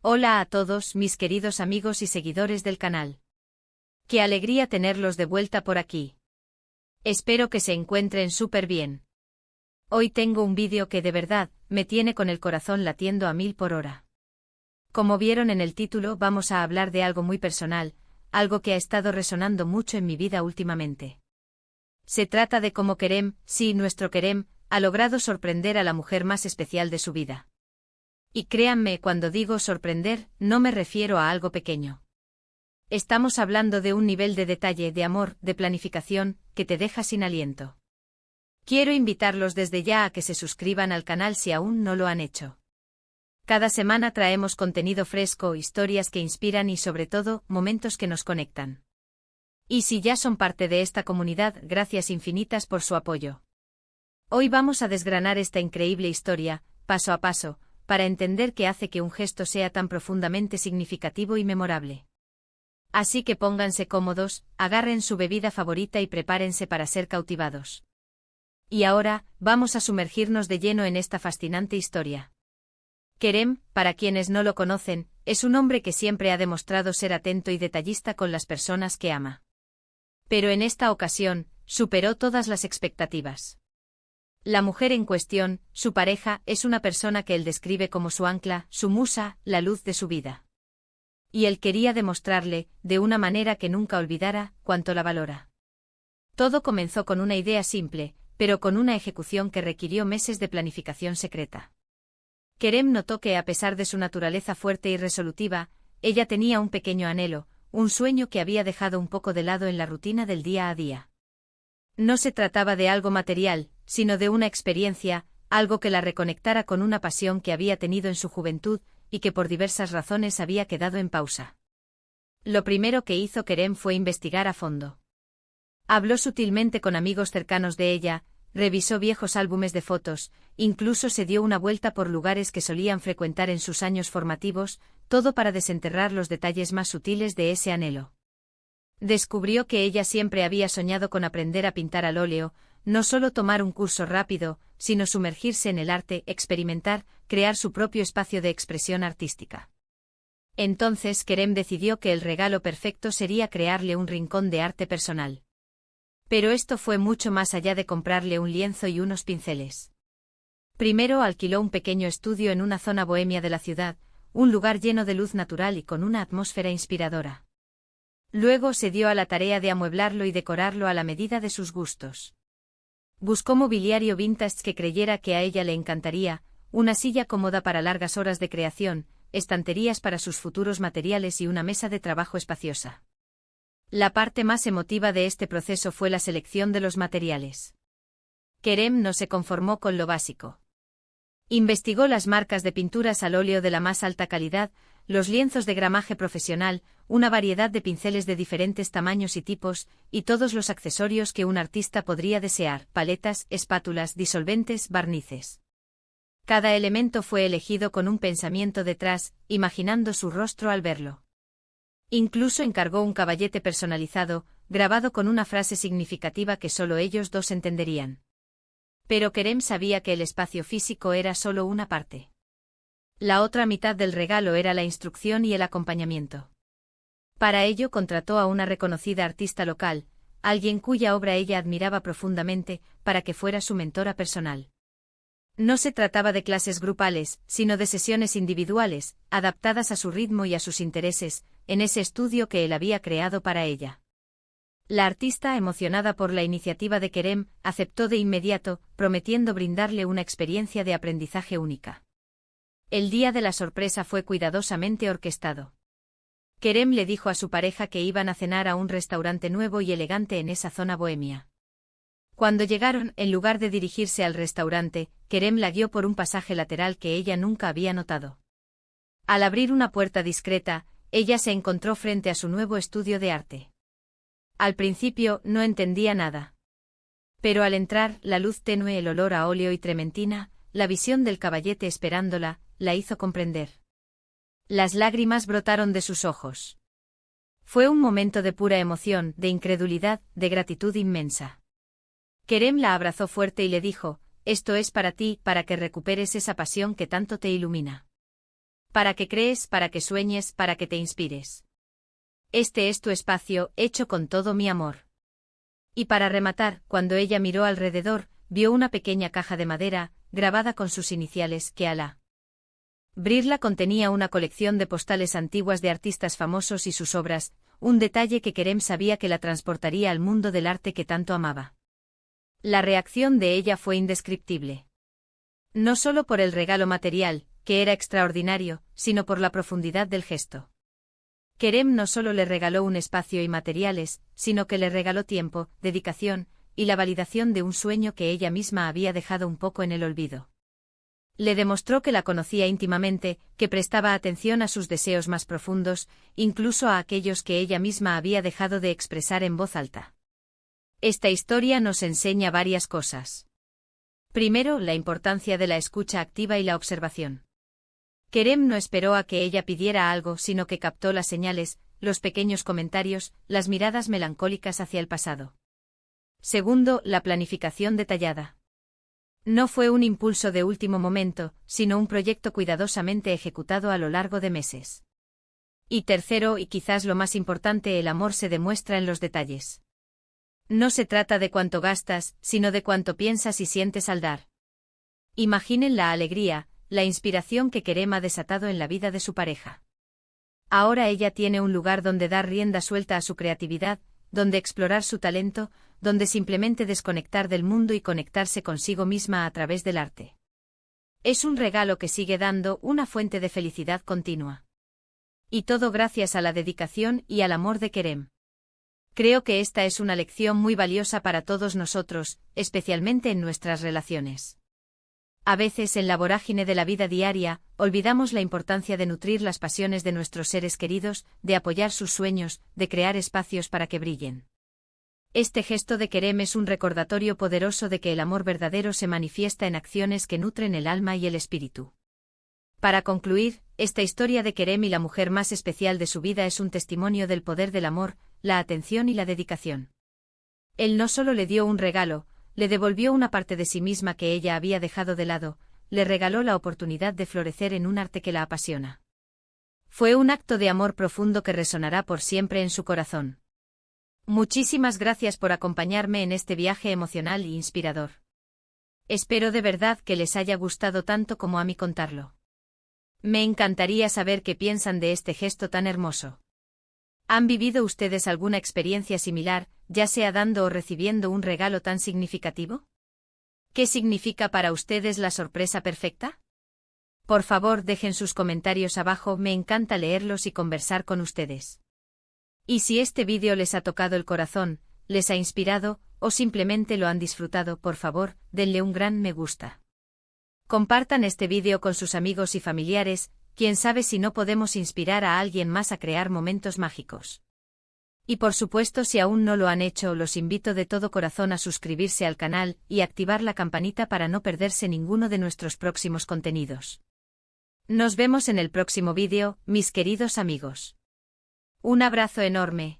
Hola a todos mis queridos amigos y seguidores del canal. Qué alegría tenerlos de vuelta por aquí. Espero que se encuentren súper bien. Hoy tengo un vídeo que de verdad me tiene con el corazón latiendo a 1000 por hora. Como vieron en el título, vamos a hablar de algo muy personal, algo que ha estado resonando mucho en mi vida últimamente. Se trata de cómo Kerem, sí, nuestro Kerem, ha logrado sorprender a la mujer más especial de su vida. Y créanme, cuando digo sorprender, no me refiero a algo pequeño. Estamos hablando de un nivel de detalle, de amor, de planificación, que te deja sin aliento. Quiero invitarlos desde ya a que se suscriban al canal si aún no lo han hecho. Cada semana traemos contenido fresco, historias que inspiran y sobre todo, momentos que nos conectan. Y si ya son parte de esta comunidad, gracias infinitas por su apoyo. Hoy vamos a desgranar esta increíble historia, paso a paso, para entender qué hace que un gesto sea tan profundamente significativo y memorable. Así que pónganse cómodos, agarren su bebida favorita y prepárense para ser cautivados. Y ahora, vamos a sumergirnos de lleno en esta fascinante historia. Kerem, para quienes no lo conocen, es un hombre que siempre ha demostrado ser atento y detallista con las personas que ama. Pero en esta ocasión, superó todas las expectativas. La mujer en cuestión, su pareja, es una persona que él describe como su ancla, su musa, la luz de su vida. Y él quería demostrarle, de una manera que nunca olvidara, cuánto la valora. Todo comenzó con una idea simple, pero con una ejecución que requirió meses de planificación secreta. Kerem notó que a pesar de su naturaleza fuerte y resolutiva, ella tenía un pequeño anhelo, un sueño que había dejado un poco de lado en la rutina del día a día. No se trataba de algo material, sino de una experiencia, algo que la reconectara con una pasión que había tenido en su juventud y que por diversas razones había quedado en pausa. Lo primero que hizo Kerem fue investigar a fondo. Habló sutilmente con amigos cercanos de ella, revisó viejos álbumes de fotos, incluso se dio una vuelta por lugares que solían frecuentar en sus años formativos, todo para desenterrar los detalles más sutiles de ese anhelo. Descubrió que ella siempre había soñado con aprender a pintar al óleo, no solo tomar un curso rápido, sino sumergirse en el arte, experimentar, crear su propio espacio de expresión artística. Entonces Kerem decidió que el regalo perfecto sería crearle un rincón de arte personal. Pero esto fue mucho más allá de comprarle un lienzo y unos pinceles. Primero alquiló un pequeño estudio en una zona bohemia de la ciudad, un lugar lleno de luz natural y con una atmósfera inspiradora. Luego se dio a la tarea de amueblarlo y decorarlo a la medida de sus gustos. Buscó mobiliario vintage que creyera que a ella le encantaría, una silla cómoda para largas horas de creación, estanterías para sus futuros materiales y una mesa de trabajo espaciosa. La parte más emotiva de este proceso fue la selección de los materiales. Kerem no se conformó con lo básico. Investigó las marcas de pinturas al óleo de la más alta calidad, los lienzos de gramaje profesional, una variedad de pinceles de diferentes tamaños y tipos, y todos los accesorios que un artista podría desear: paletas, espátulas, disolventes, barnices. Cada elemento fue elegido con un pensamiento detrás, imaginando su rostro al verlo. Incluso encargó un caballete personalizado, grabado con una frase significativa que solo ellos dos entenderían. Pero Kerem sabía que el espacio físico era solo una parte. La otra mitad del regalo era la instrucción y el acompañamiento. Para ello contrató a una reconocida artista local, alguien cuya obra ella admiraba profundamente, para que fuera su mentora personal. No se trataba de clases grupales, sino de sesiones individuales, adaptadas a su ritmo y a sus intereses, en ese estudio que él había creado para ella. La artista, emocionada por la iniciativa de Kerem, aceptó de inmediato, prometiendo brindarle una experiencia de aprendizaje única. El día de la sorpresa fue cuidadosamente orquestado. Kerem le dijo a su pareja que iban a cenar a un restaurante nuevo y elegante en esa zona bohemia. Cuando llegaron, en lugar de dirigirse al restaurante, Kerem la guió por un pasaje lateral que ella nunca había notado. Al abrir una puerta discreta, ella se encontró frente a su nuevo estudio de arte. Al principio, no entendía nada. Pero al entrar, la luz tenue, el olor a óleo y trementina, la visión del caballete esperándola, la hizo comprender. Las lágrimas brotaron de sus ojos. Fue un momento de pura emoción, de incredulidad, de gratitud inmensa. Kerem la abrazó fuerte y le dijo: «Esto es para ti, para que recuperes esa pasión que tanto te ilumina». Para que crees, para que sueñes, para que te inspires. Este es tu espacio, hecho con todo mi amor. Y para rematar, cuando ella miró alrededor, vio una pequeña caja de madera, grabada con sus iniciales, que al abrirla contenía una colección de postales antiguas de artistas famosos y sus obras, un detalle que Kerem sabía que la transportaría al mundo del arte que tanto amaba. La reacción de ella fue indescriptible. No solo por el regalo material, que era extraordinario, sino por la profundidad del gesto. Kerem no solo le regaló un espacio y materiales, sino que le regaló tiempo, dedicación, y la validación de un sueño que ella misma había dejado un poco en el olvido. Le demostró que la conocía íntimamente, que prestaba atención a sus deseos más profundos, incluso a aquellos que ella misma había dejado de expresar en voz alta. Esta historia nos enseña varias cosas. Primero, la importancia de la escucha activa y la observación. Kerem no esperó a que ella pidiera algo, sino que captó las señales, los pequeños comentarios, las miradas melancólicas hacia el pasado. Segundo, la planificación detallada. No fue un impulso de último momento, sino un proyecto cuidadosamente ejecutado a lo largo de meses. Y tercero, y quizás lo más importante, el amor se demuestra en los detalles. No se trata de cuánto gastas, sino de cuánto piensas y sientes al dar. Imaginen la alegría, la inspiración que Kerem ha desatado en la vida de su pareja. Ahora ella tiene un lugar donde dar rienda suelta a su creatividad, donde explorar su talento, donde simplemente desconectar del mundo y conectarse consigo misma a través del arte. Es un regalo que sigue dando, una fuente de felicidad continua. Y todo gracias a la dedicación y al amor de Kerem. Creo que esta es una lección muy valiosa para todos nosotros, especialmente en nuestras relaciones. A veces en la vorágine de la vida diaria, olvidamos la importancia de nutrir las pasiones de nuestros seres queridos, de apoyar sus sueños, de crear espacios para que brillen. Este gesto de Kerem es un recordatorio poderoso de que el amor verdadero se manifiesta en acciones que nutren el alma y el espíritu. Para concluir, esta historia de Kerem y la mujer más especial de su vida es un testimonio del poder del amor, la atención y la dedicación. Él no solo le dio un regalo, le devolvió una parte de sí misma que ella había dejado de lado, le regaló la oportunidad de florecer en un arte que la apasiona. Fue un acto de amor profundo que resonará por siempre en su corazón. Muchísimas gracias por acompañarme en este viaje emocional e inspirador. Espero de verdad que les haya gustado tanto como a mí contarlo. Me encantaría saber qué piensan de este gesto tan hermoso. ¿Han vivido ustedes alguna experiencia similar, ya sea dando o recibiendo un regalo tan significativo? ¿Qué significa para ustedes la sorpresa perfecta? Por favor, dejen sus comentarios abajo, me encanta leerlos y conversar con ustedes. Y si este vídeo les ha tocado el corazón, les ha inspirado, o simplemente lo han disfrutado, por favor, denle un gran me gusta. Compartan este vídeo con sus amigos y familiares, quién sabe si no podemos inspirar a alguien más a crear momentos mágicos. Y por supuesto, si aún no lo han hecho, los invito de todo corazón a suscribirse al canal y activar la campanita para no perderse ninguno de nuestros próximos contenidos. Nos vemos en el próximo vídeo, mis queridos amigos. Un abrazo enorme.